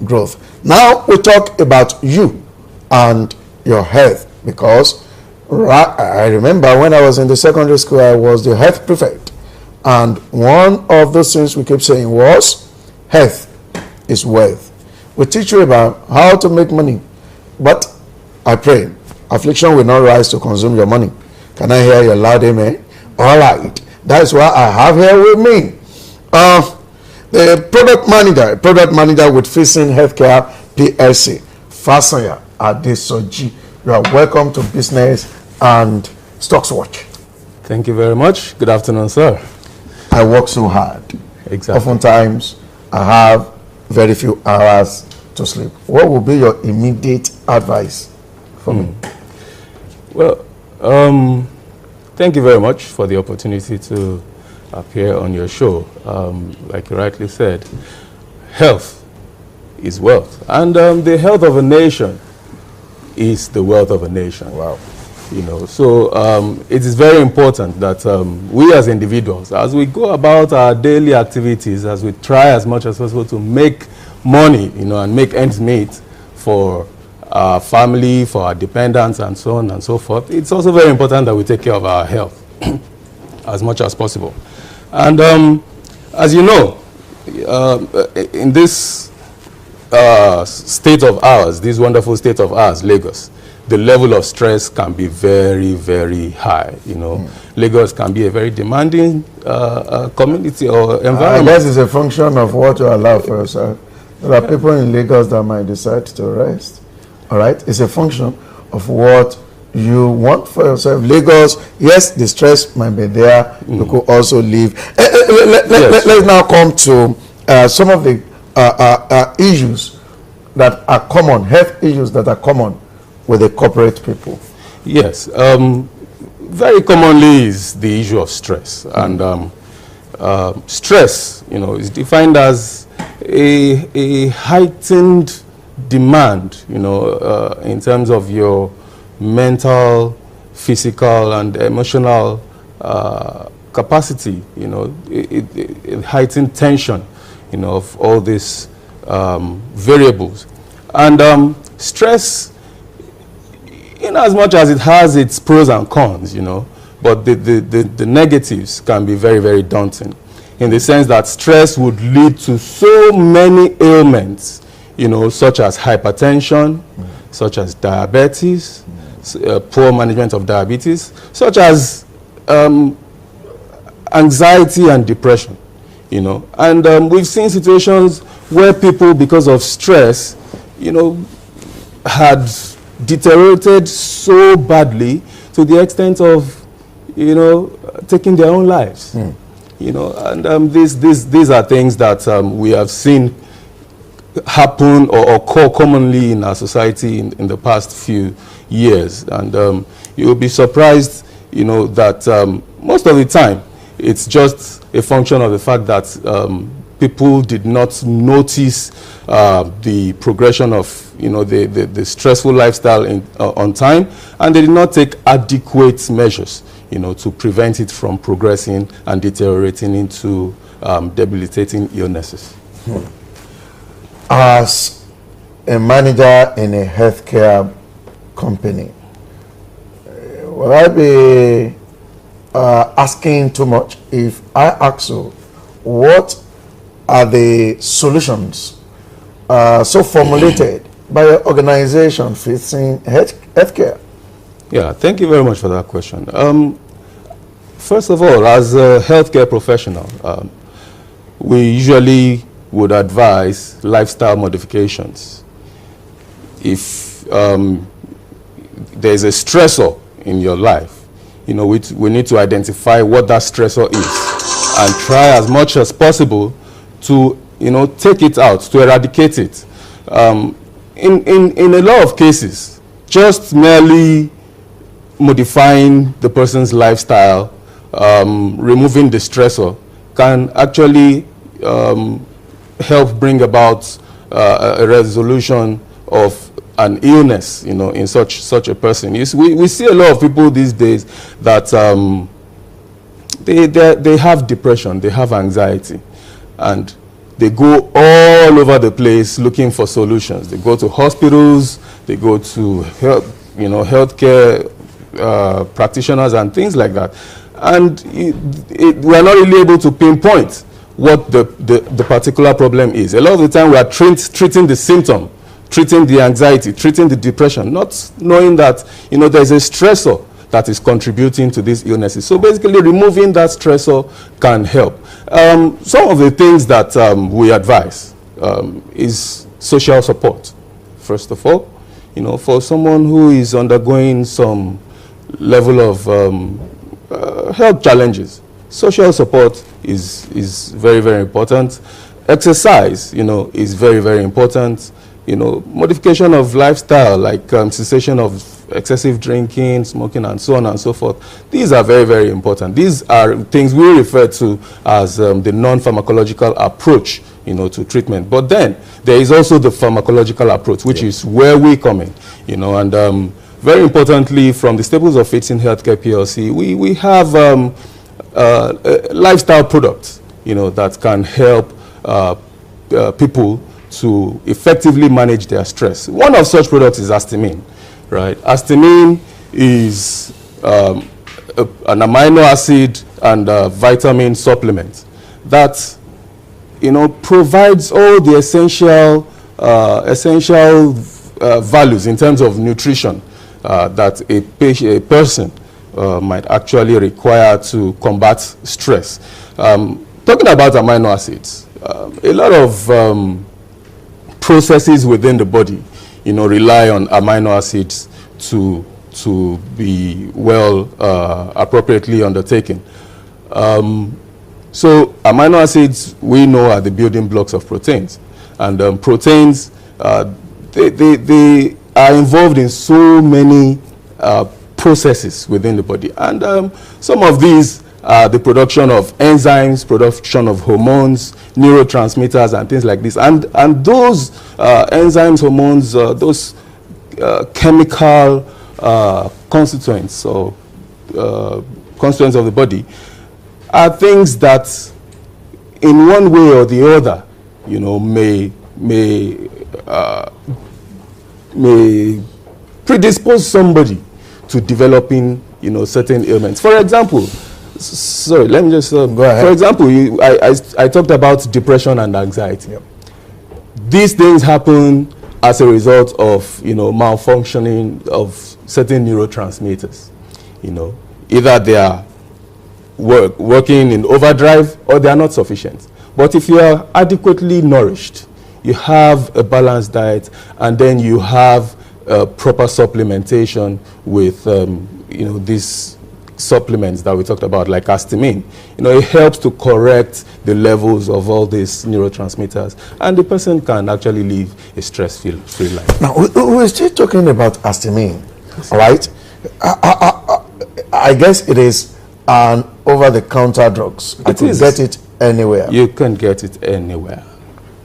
growth. Now we talk about you and your health, because I remember when I was in the secondary school, I was the health prefect, and one of those things we kept saying was health is wealth. We teach you about how to make money, but I pray affliction will not rise to consume your money. Can I hear your loud amen? All right, that's what I have here with me. The product manager with Facing Healthcare PLC, Fasanya Adesoji. You are welcome to Business and Stocks Watch. Thank you very much. Good afternoon, sir. I work so hard. Exactly. Oftentimes, I have very few hours to sleep. What will be your immediate advice for me? Well, thank you very much for the opportunity to appear on your show. Like you rightly said, health is wealth, and the health of a nation is the wealth of a nation. Wow. You know, so it is very important that we as individuals, as we go about our daily activities, as we try as much as possible to make money, you know, and make ends meet for our family, for our dependents, and so on and so forth, it's also very important that we take care of our health as much as possible. And as you know, in this state of ours, this wonderful state of ours, Lagos, the level of stress can be very, very high. You know, Lagos can be a very demanding community or environment. I guess it's a function of what you allow for yourself. There are people in Lagos that might decide to rest. All right, it's a function of what you want for yourself. Lagos, yes, the stress might be there. You could also leave. Let's now come to some of the issues that are common, health issues that are common with the corporate people. Yes, very commonly is the issue of stress, and stress, you know, is defined as a heightened demand, you know, in terms of your mental, physical, and emotional capacity. You know, it heightened tension, you know, of all these variables, and stress, in as much as it has its pros and cons, you know, but the negatives can be very, very daunting, in the sense that stress would lead to so many ailments, you know, such as hypertension, such as diabetes, poor management of diabetes, such as anxiety and depression, you know. And we've seen situations where people, because of stress, you know, had deteriorated so badly to the extent of, you know, taking their own lives. You know, and these are things that we have seen happen or occur commonly in our society in the past few years. And you will be surprised, you know, that most of the time it's just a function of the fact that people did not notice the progression of, you know, the stressful lifestyle on time, and they did not take adequate measures, you know, to prevent it from progressing and deteriorating into debilitating illnesses. As a manager in a healthcare company, will I be asking too much if I ask you what are the solutions so formulated by your organization Facing Healthcare? Yeah, thank you very much for that question. First of all, as a healthcare professional, we usually would advise lifestyle modifications. If there's a stressor in your life, you know, we need to identify what that stressor is and try as much as possible to, you know, take it out, to eradicate it. In a lot of cases, just merely modifying the person's lifestyle, removing the stressor, can actually help bring about a resolution of an illness, you know, in such a person. We see a lot of people these days that they have depression, they have anxiety, and they go all over the place looking for solutions. They go to hospitals, they go to healthcare practitioners and things like that. And we are not really able to pinpoint what the particular problem is. A lot of the time we are treating the symptom, treating the anxiety, treating the depression, not knowing that there's a stressor that is contributing to these illnesses. So basically removing that stressor can help. Some of the things that we advise is social support. First of all, for someone who is undergoing some level of health challenges, social support is very, very important. Exercise, is very, very important. Modification of lifestyle, like cessation of excessive drinking, smoking, and so on and so forth. These are very, very important. These are things we refer to as the non-pharmacological approach, to treatment. But then there is also the pharmacological approach, which is where we come in, and very importantly, from the Staples of Fitson Healthcare PLC, we have lifestyle products, that can help people to effectively manage their stress. One of such products is Astamine, right? Astamine is an amino acid and vitamin supplement that, provides all the essential values in terms of nutrition that a person might actually require to combat stress. Talking about amino acids, a lot of processes within the body, rely on amino acids to be well appropriately undertaken. So amino acids, we know, are the building blocks of proteins, and proteins they are involved in so many processes within the body, and some of these are the production of enzymes, production of hormones, neurotransmitters, and things like this. And those enzymes, hormones, those chemical constituents or constituents of the body are things that, in one way or the other, may predispose somebody to developing, certain ailments. For example, sorry, let me just go ahead. For example, I talked about depression and anxiety. Yep. These things happen as a result of malfunctioning of certain neurotransmitters. Either they are working in overdrive or they are not sufficient. But if you are adequately nourished, you have a balanced diet, and then you have proper supplementation with these supplements that we talked about, like Astamine, it helps to correct the levels of all these neurotransmitters, and the person can actually live a stress-free life. Now, we're still talking about Astamine, right? I guess it is an over-the-counter drugs. I could get it anywhere. You can get it anywhere.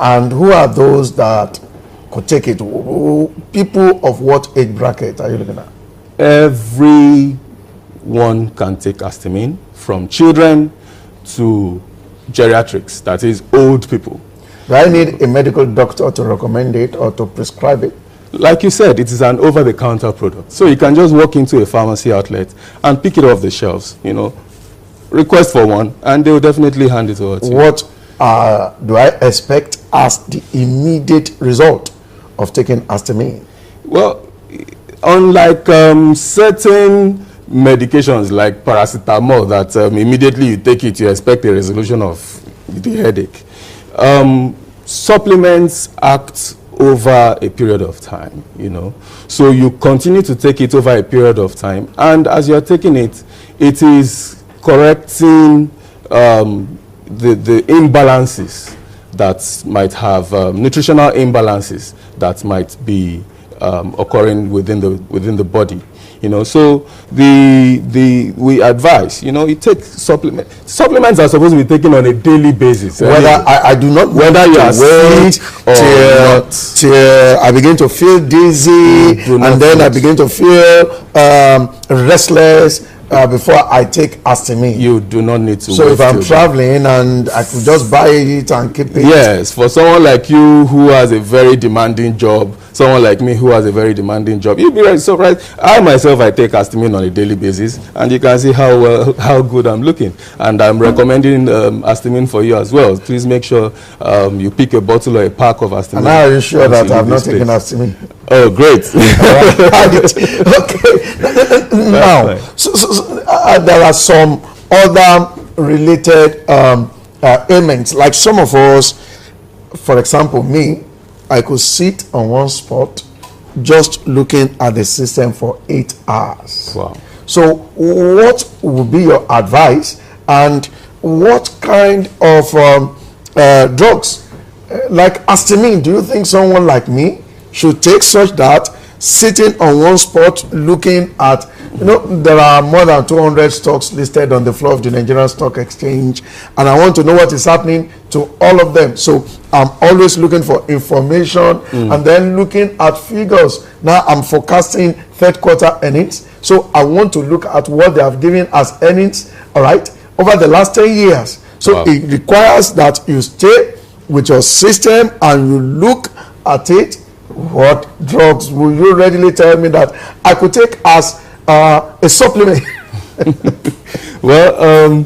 And who are those that could take it? People of what age bracket are you looking at? Everyone can take Astamine, from children to geriatrics, that is old people. Do I need a medical doctor to recommend it or to prescribe it? Like you said, it is an over-the-counter product. So you can just walk into a pharmacy outlet and pick it off the shelves, request for one, and they will definitely hand it over to you. What do I expect as the immediate result of taking Astamine? Well, unlike certain medications like paracetamol that immediately you take it, you expect a resolution of the headache. Supplements act over a period of time, So you continue to take it over a period of time, and as you're taking it, it is correcting the imbalances that might have, nutritional imbalances that might be occurring within the body. So we advise, you take supplements. Supplements are supposed to be taken on a daily basis. Whether I do not, whether you are sick till I begin to feel dizzy, and then I begin to feel restless, before I take Astymin. You do not need to. So if I'm traveling and I could just buy it and keep it. Yes, for someone like you who has a very demanding job, someone like me who has a very demanding job, you'll be very surprised. I myself, I take Astymin on a daily basis, and you can see how good I'm looking. And I'm recommending Astymin for you as well. Please make sure you pick a bottle or a pack of Astymin. And are you sure that I've not taken Astymin? Oh, great. Okay. Now, there are some other related ailments. Like some of us, for example, me, I could sit on one spot just looking at the system for 8 hours. Wow. So what would be your advice, and what kind of drugs like Astymin do you think someone like me should take, such that sitting on one spot looking at, there are more than 200 stocks listed on the floor of the Nigerian Stock Exchange, and I want to know what is happening to all of them. So I'm always looking for information and then looking at figures. Now I'm forecasting third quarter earnings, so I want to look at what they have given as earnings, all right, over the last 10 years. So wow. It requires that you stay with your system and you look at it. What drugs will you readily tell me that I could take as a supplement? Well,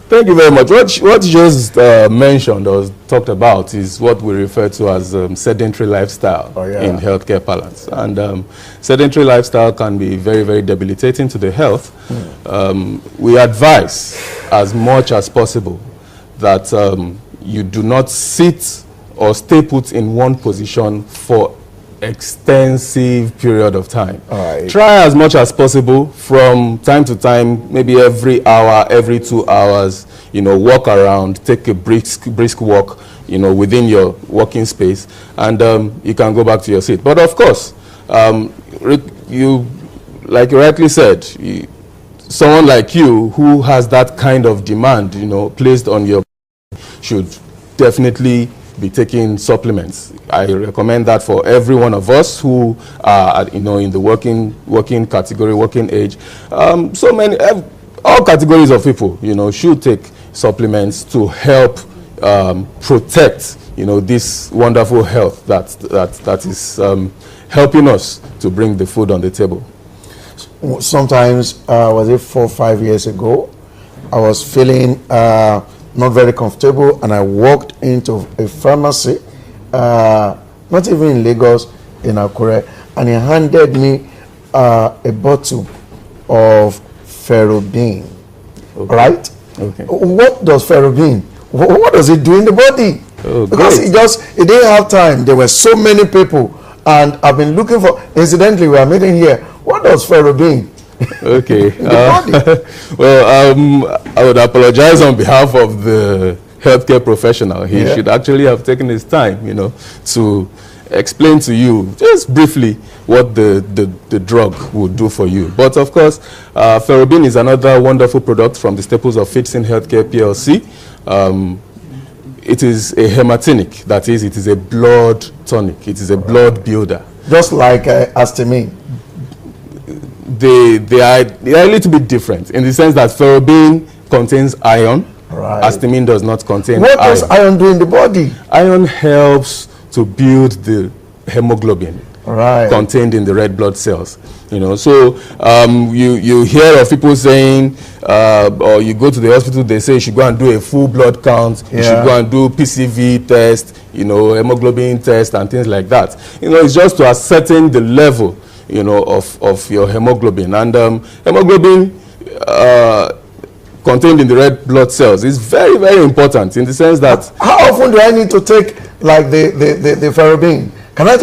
thank you very much. What you just mentioned or talked about is what we refer to as sedentary lifestyle in healthcare parlance. And sedentary lifestyle can be very, very debilitating to the health. We advise as much as possible that you do not sit or stay put in one position for extensive period of time. Right. Try as much as possible from time to time, maybe every hour, every 2 hours, walk around, take a brisk walk, within your working space, and you can go back to your seat. But of course, you, like you rightly said, someone like you who has that kind of demand, placed on your, should definitely be taking supplements. I recommend that for every one of us who are, in the working category, working age. So many, all categories of people, should take supplements to help protect, this wonderful health that is helping us to bring the food on the table. Sometimes, was it 4 or 5 years ago, I was feeling not very comfortable, and I walked into a pharmacy, not even in Lagos, in Akure, and he handed me a bottle of Ferrobin. Okay. Right? Okay. What does Ferrobin? What does it do in the body? Oh, because it didn't have time. There were so many people, and I've been looking for. Incidentally, we are meeting here. What does Ferrobin? Okay. Well, I would apologize on behalf of the healthcare professional. He should actually have taken his time, to explain to you just briefly what the drug would do for you. But of course, Ferrobin is another wonderful product from the staples of Fitson Healthcare PLC. It is a hematinic, that is, it is a blood tonic. It is a blood builder. Just like Astymin. They are a little bit different in the sense that Ferrobin contains iron. Right. Astymin does not contain iron. What does iron do in the body? Iron helps to build the hemoglobin contained in the red blood cells. So you hear of people saying, or you go to the hospital, they say you should go and do a full blood count, you should go and do PCV test, hemoglobin test and things like that. It's just to ascertain the level of your hemoglobin. And hemoglobin contained in the red blood cells is very, very important in the sense that... How often do I need to take, like, the Ferrobin? Can I take